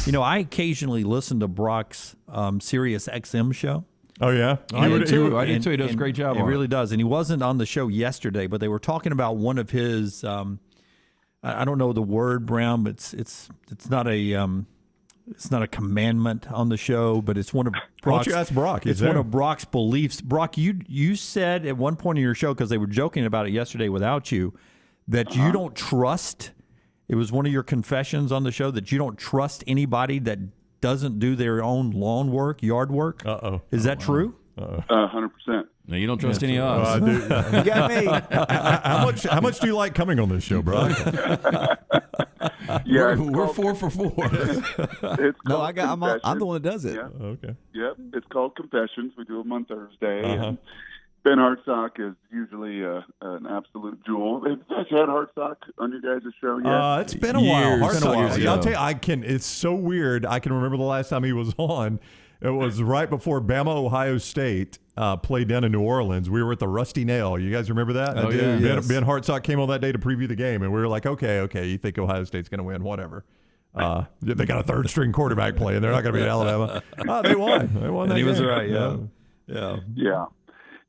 You know, I occasionally listen to Brock's Sirius XM show. Oh, yeah? I did too. He does a great job He on really it. does. And he wasn't on the show yesterday, but they were talking about one of his I don't know the word, Brown, but it's not a commandment on the show, but it's one of Brock's. Why don't you ask Brock? It's one of Brock's beliefs. Brock, you said at one point in your show, because they were joking about it yesterday without you, that you don't trust. It was one of your confessions on the show that you don't trust anybody that doesn't do their own lawn work, yard work. Uh-oh. Is that true? 100%. No, you don't trust any of us. You got me. How much do you like coming on this show, Brock? Yeah, we're 4 for 4. It's No, called I'm the one that does it. Yeah. Okay. Yep, it's called Confessions. We do them on Thursday. Uh-huh. And Ben Hartsock is usually an absolute jewel. Have you guys had Hartsock on your guys' show yet? It's been a while. Years. It's been a while. Years Yeah, I'll ago. tell you, it's so weird. I can remember the last time he was on. It was right before Bama Ohio State played down in New Orleans. We were at the Rusty Nail. You guys remember that? I do, Ben, Ben Hartsock came on that day to preview the game, and we were like, okay, you think Ohio State's going to win? Whatever. They got a third-string quarterback playing. They're not going to beat Alabama. They won. They won that And he was game. right. Yeah. Yeah.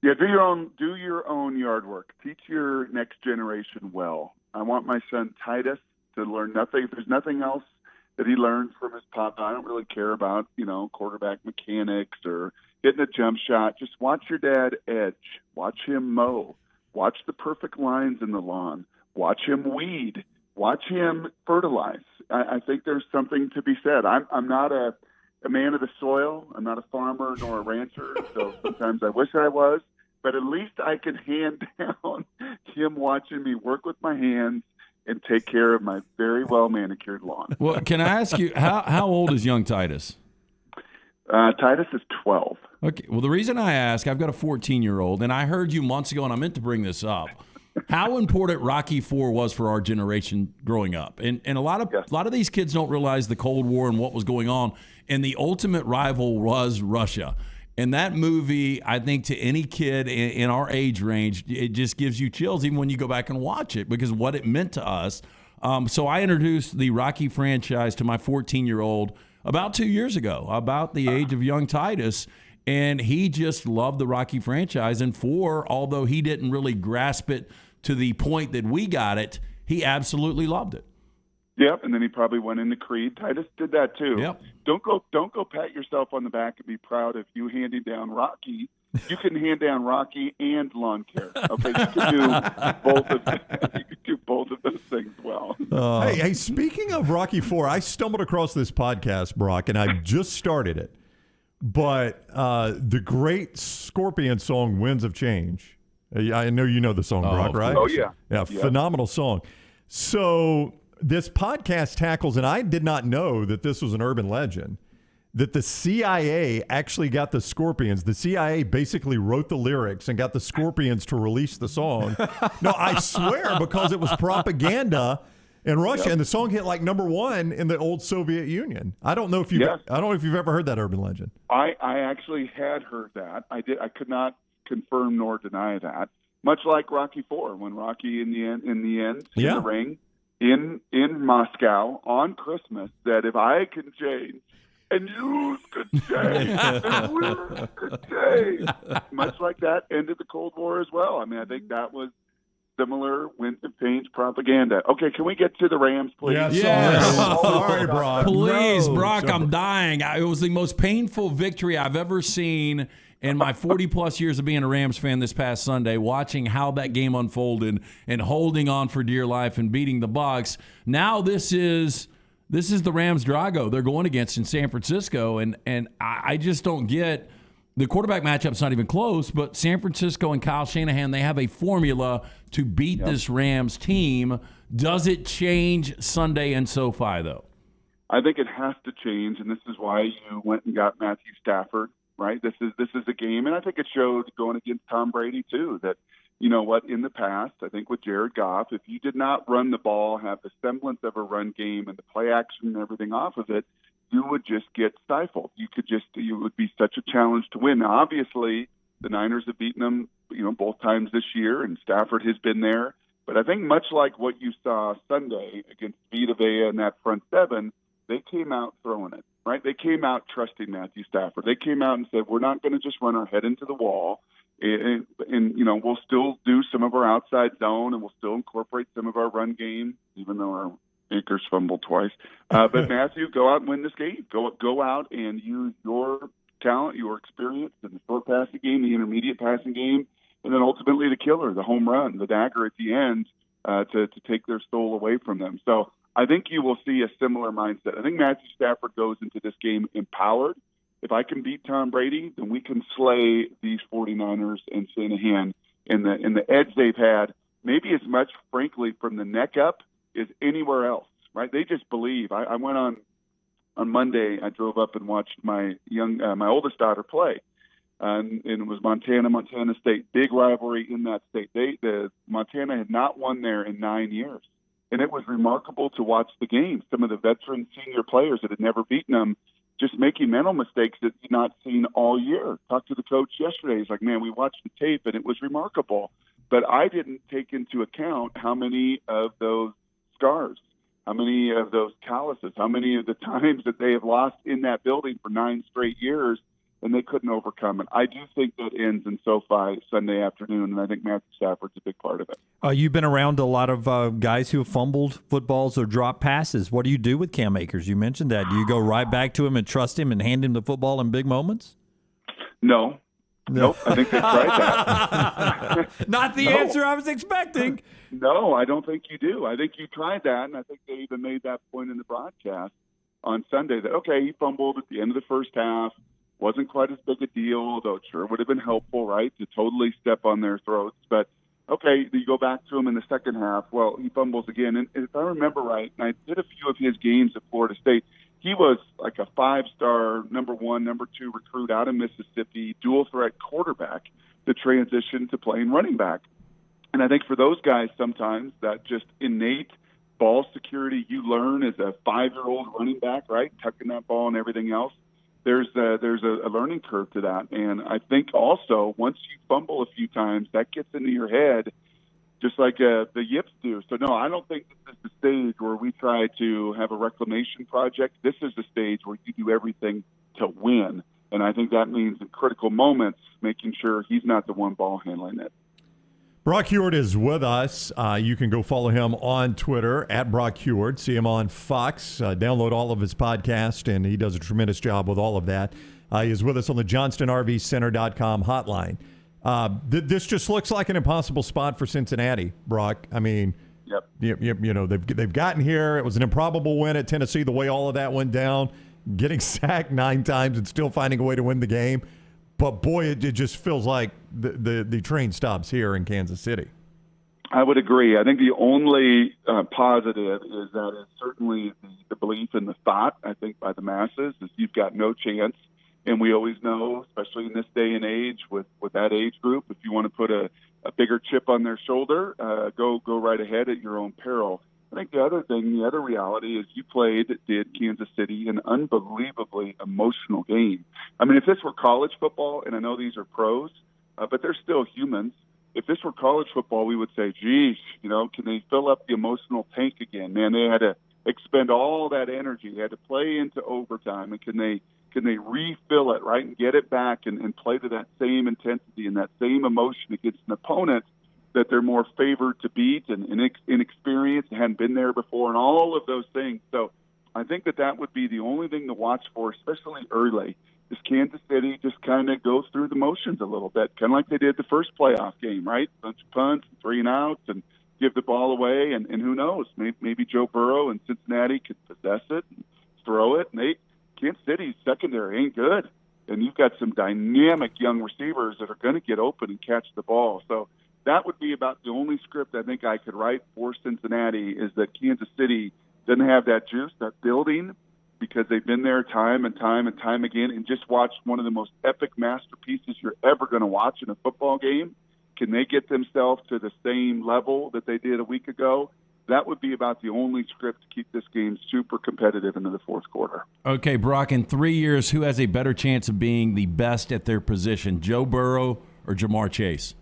Do your own yard work. Teach your next generation well. I want my son Titus to learn nothing. If there's nothing else that he learns from his papa, I don't really care about, quarterback mechanics or hitting a jump shot. Just watch your dad edge. Watch him mow. Watch the perfect lines in the lawn. Watch him weed. Watch him fertilize. I think there's something to be said. I'm not a man of the soil. I'm not a farmer nor a rancher, so sometimes I wish I was. But at least I can hand down him watching me work with my hands and take care of my very well-manicured lawn. Well, can I ask you, how old is young Titus? Titus is 12. Okay. Well, the reason I ask, I've got a 14-year-old, and I heard you months ago, and I meant to bring this up, how important Rocky IV was for our generation growing up. And a lot of these kids don't realize the Cold War and what was going on, and the ultimate rival was Russia. And that movie, I think to any kid in our age range, it just gives you chills even when you go back and watch it because what it meant to us. So I introduced the Rocky franchise to my 14-year-old about 2 years ago, about the age of young Titus, and he just loved the Rocky franchise. And although he didn't really grasp it to the point that we got it, he absolutely loved it. Yep, and then he probably went into Creed. Titus did that too. Yep. Don't go pat yourself on the back and be proud of you handing down Rocky. You can hand down Rocky and lawn care. Okay, you can do both of them. You can do both of those things well. Hey, speaking of Rocky IV, I stumbled across this podcast, Brock, and I just started it. But the great Scorpion song, Winds of Change. I know you know the song, Brock, right? Oh, yeah. Yeah, phenomenal song. So this podcast tackles, and I did not know that this was an urban legend, that the CIA actually got the Scorpions. The CIA basically wrote the lyrics and got the Scorpions to release the song. No, I swear, because it was propaganda in Russia, and the song hit like #1 in the old Soviet Union. I don't know if you've ever heard that urban legend. I actually had heard that. I could not confirm nor deny that. Much like Rocky IV, when Rocky in the end in the ring in Moscow on Christmas said, "If I can change and you could change, and we could change." Much like that ended the Cold War as well. I mean, I think that was similar winds of change propaganda. Okay, can we get to the Rams, please? Yes. Sorry, Brock. Please, No. Brock, I'm dying. It was the most painful victory I've ever seen in my 40-plus years of being a Rams fan this past Sunday, watching how that game unfolded and holding on for dear life and beating the Bucs. Now this is the Rams Drago they're going against in San Francisco, and I just don't get the quarterback matchup's not even close, but San Francisco and Kyle Shanahan, they have a formula to beat this Rams team. Does it change Sunday in SoFi, though? I think it has to change, and this is why you went and got Matthew Stafford, right? This is a game, and I think it showed going against Tom Brady, too, that, you know what, in the past, I think with Jared Goff, if you did not run the ball, have the semblance of a run game and the play action and everything off of it, you would just get stifled. You would be such a challenge to win. Now, obviously, the Niners have beaten them, both times this year, and Stafford has been there. But I think much like what you saw Sunday against Vita Vea and that front seven, they came out throwing it, right? They came out trusting Matthew Stafford. They came out and said, we're not going to just run our head into the wall. And, we'll still do some of our outside zone, and we'll still incorporate some of our run game, even though our anchors fumbled twice. But Matthew, go out and win this game. Go out and use your talent, your experience in the short passing game, the intermediate passing game, and then ultimately the killer, the home run, the dagger at the end to take their soul away from them. So I think you will see a similar mindset. I think Matthew Stafford goes into this game empowered. If I can beat Tom Brady, then we can slay these 49ers and Shanahan in the edge they've had, maybe as much, frankly, from the neck up as anywhere else, right? They just believe. I went on Monday. I drove up and watched my oldest daughter play, and it was Montana State. Big rivalry in that state. Montana had not won there in 9 years, and it was remarkable to watch the game. Some of the veteran senior players that had never beaten them just making mental mistakes that you've not seen all year. Talked to the coach yesterday. He's like, man, we watched the tape, and it was remarkable. But I didn't take into account how many of those scars, how many of those calluses, how many of the times that they have lost in that building for 9 straight years, and they couldn't overcome it. I do think that ends in SoFi Sunday afternoon, and I think Matthew Stafford's a big part of it. You've been around a lot of guys who have fumbled footballs or dropped passes. What do you do with Cam Akers? You mentioned that. Do you go right back to him and trust him and hand him the football in big moments? No. Nope. I think they tried that. Not the answer I was expecting. No, I don't think you do. I think you tried that, and I think they even made that point in the broadcast on Sunday that, okay, he fumbled at the end of the first half. Wasn't quite as big a deal, although it sure would have been helpful, right, to totally step on their throats. But, okay, you go back to him in the second half. Well, he fumbles again. And if I remember right, and I did a few of his games at Florida State, he was like a 5-star, number 1, number 2 recruit out of Mississippi, dual-threat quarterback that transitioned to playing running back. And I think for those guys sometimes that just innate ball security you learn as a 5-year-old running back, right, tucking that ball and everything else, there's a learning curve to that. And I think also once you fumble a few times, that gets into your head just like the yips do. So, no, I don't think this is the stage where we try to have a reclamation project. This is the stage where you do everything to win. And I think that means in critical moments making sure he's not the one ball handling it. Brock Huard is with us. You can go follow him on Twitter at Brock Huard. See him on Fox. Download all of his podcasts, and he does a tremendous job with all of that. He is with us on the JohnstonRVCenter.com hotline. This just looks like an impossible spot for Cincinnati, Brock. I mean, yep. you know they've gotten here. It was an improbable win at Tennessee, the way all of that went down, getting sacked 9 times and still finding a way to win the game. But, boy, it just feels like the train stops here in Kansas City. I would agree. I think the only positive is that it's certainly the belief and the thought, I think, by the masses is you've got no chance. And we always know, especially in this day and age with that age group, if you want to put a bigger chip on their shoulder, go right ahead at your own peril. I think the other reality is you did Kansas City an unbelievably emotional game. I mean, if this were college football, and I know these are pros, but they're still humans. If this were college football, we would say, geez, can they fill up the emotional tank again? Man, they had to expend all that energy. They had to play into overtime, and can they refill it, right, and get it back and play to that same intensity and that same emotion against an opponent that they're more favored to beat and inexperienced and hadn't been there before and all of those things. So I think that would be the only thing to watch for, especially early, is Kansas City just kind of goes through the motions a little bit, kind of like they did the first playoff game, right? Bunch of punts, 3 and outs, and give the ball away. And who knows, maybe Joe Burrow and Cincinnati could possess it and throw it. And Kansas City's secondary ain't good. And you've got some dynamic young receivers that are going to get open and catch the ball. So that would be about the only script I think I could write for Cincinnati is that Kansas City doesn't have that juice, that building, because they've been there time and time and time again and just watched one of the most epic masterpieces you're ever going to watch in a football game. Can they get themselves to the same level that they did a week ago? That would be about the only script to keep this game super competitive into the fourth quarter. Okay, Brock, in 3 years, who has a better chance of being the best at their position, Joe Burrow or Jamar Chase?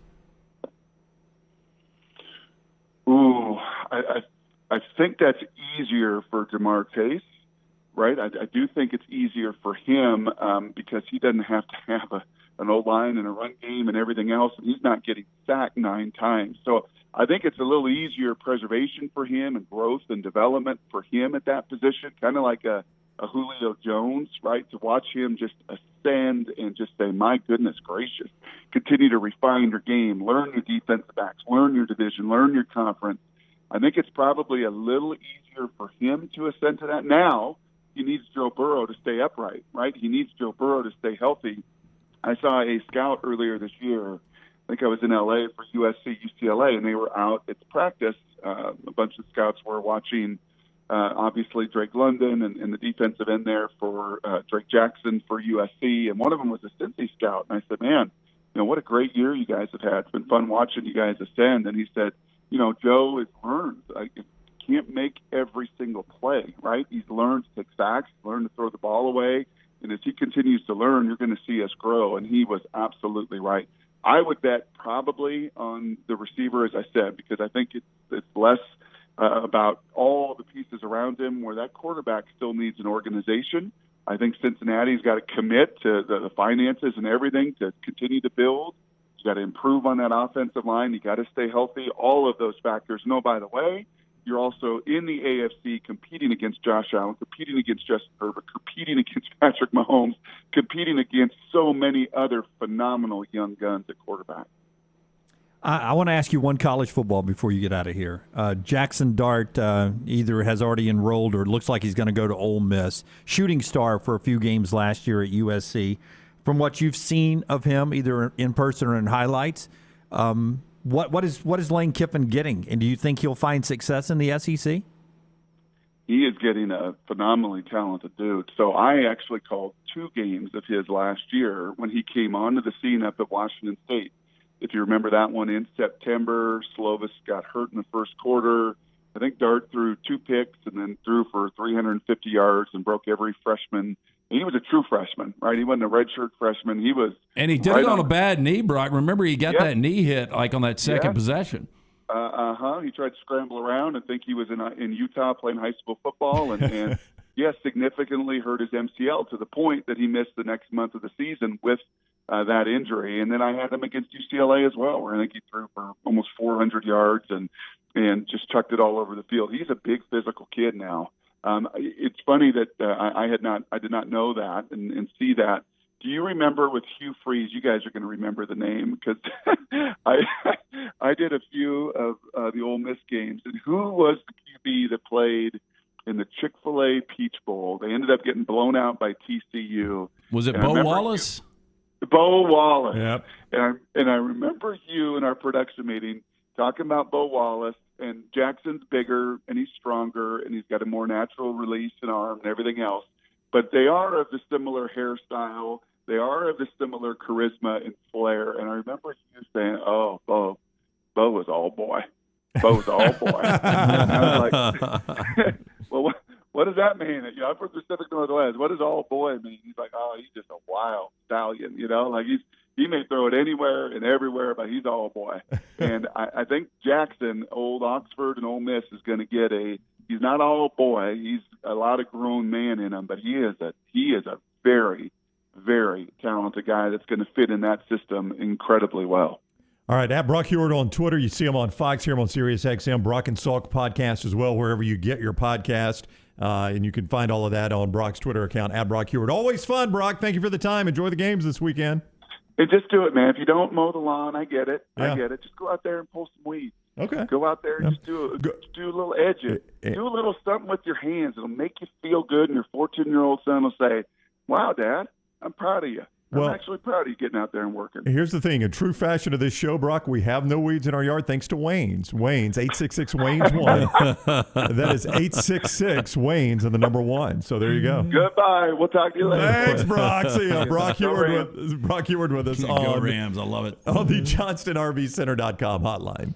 Ooh, I think that's easier for Jamar Chase. right? I do think it's easier for him because he doesn't have to have an O-line and a run game and everything else, and he's not getting sacked 9 times. So I think it's a little easier preservation for him and growth and development for him at that position, kind of like a Julio Jones, right? To watch him just ascend and just say, my goodness gracious, continue to refine your game, learn your defensive backs, learn your division, learn your conference. I think it's probably a little easier for him to ascend to that. Now he needs Joe Burrow to stay upright, right? He needs Joe Burrow to stay healthy. I saw a scout earlier this year. I think I was in L.A. for USC, UCLA, and they were out at the practice. A bunch of scouts were watching, obviously, Drake London and the defensive end there for Drake Jackson for USC. And one of them was a Cincy scout. And I said, man, what a great year you guys have had. It's been fun watching you guys ascend. And he said, Joe has learned. Can't make every single play, right? He's learned to take sacks, learned to throw the ball away. And as he continues to learn, you're going to see us grow. And he was absolutely right. I would bet probably on the receiver, as I said, because I think it's less about all the pieces around him, where that quarterback still needs an organization. I think Cincinnati's got to commit to the finances and everything to continue to build. You got to improve on that offensive line. You got to stay healthy. All of those factors. No, by the way, you're also in the AFC competing against Josh Allen, competing against Justin Herbert, competing against Patrick Mahomes, competing against so many other phenomenal young guns at quarterback. I want to ask you one college football before you get out of here. Jaxson Dart either has already enrolled or looks like he's going to go to Ole Miss. Shooting star for a few games last year at USC. From what you've seen of him, either in person or in highlights, what is Lane Kiffin getting? And do you think he'll find success in the SEC? He is getting a phenomenally talented dude. So I actually called 2 games of his last year when he came onto the scene up at Washington State. If you remember that one in September, Slovis got hurt in the first quarter. I think Dart threw 2 picks and then threw for 350 yards and broke every freshman. And he was a true freshman, right? He wasn't a redshirt freshman. He was, and he did it on a bad knee, Brock. Remember, he got that knee hit like on that second possession. He tried to scramble around and think he was in Utah playing high school football, and significantly hurt his MCL to the point that he missed the next month of the season with that injury. And then I had him against UCLA as well, where I think he threw for almost 400 yards and just chucked it all over the field. He's a big physical kid now. It's funny that I did not know that and see that. Do you remember with Hugh Freeze? You guys are going to remember the name because I did a few of the Ole Miss games. And who was the QB that played in the Chick-fil-A Peach Bowl? They ended up getting blown out by TCU. Was it Bo Wallace? Bo Wallace. Yep. And I remember you in our production meeting talking about Bo Wallace. And Jackson's bigger and he's stronger and he's got a more natural release and arm and everything else. But they are of the similar hairstyle. They are of the similar charisma and flair. And I remember you saying, "Oh, Bo was all boy. Bo was all boy." And I was like, "Well, what does that mean?" I'm from the Pacific Northwest. What does all boy mean? He's like, "Oh, he's just a wild stallion. Like he may throw it anywhere and everywhere, but he's all boy." And I think Jackson, old Oxford and Ole Miss, is going to get he's not all boy. He's a lot of grown man in him, but he is a very, very talented guy that's going to fit in that system incredibly well. All right, at Brock Huard on Twitter. You see him on Fox, hear him on Sirius XM, Brock and Salk podcast as well, wherever you get your podcast. And you can find all of that on Brock's Twitter account, at Brock Huard. Always fun, Brock. Thank you for the time. Enjoy the games this weekend. And just do it, man. If you don't mow the lawn, I get it. Yeah. I get it. Just go out there and pull some weeds. Okay. Go out there and just do a little edges. Do a little something with your hands. It'll make you feel good, and your 14-year-old son will say, "Wow, Dad, I'm proud of you. I'm actually proud of you getting out there and working." Here's the thing. In true fashion of this show, Brock, we have no weeds in our yard thanks to Wayne's. Wayne's, 866-WAYNES-1. That is 866-WAYNES and the number 1. So there you go. Goodbye. We'll talk to you later. Thanks, Brock. See ya. Brock Huard with us Go Rams. I love it. on the JohnstonRVCenter.com hotline.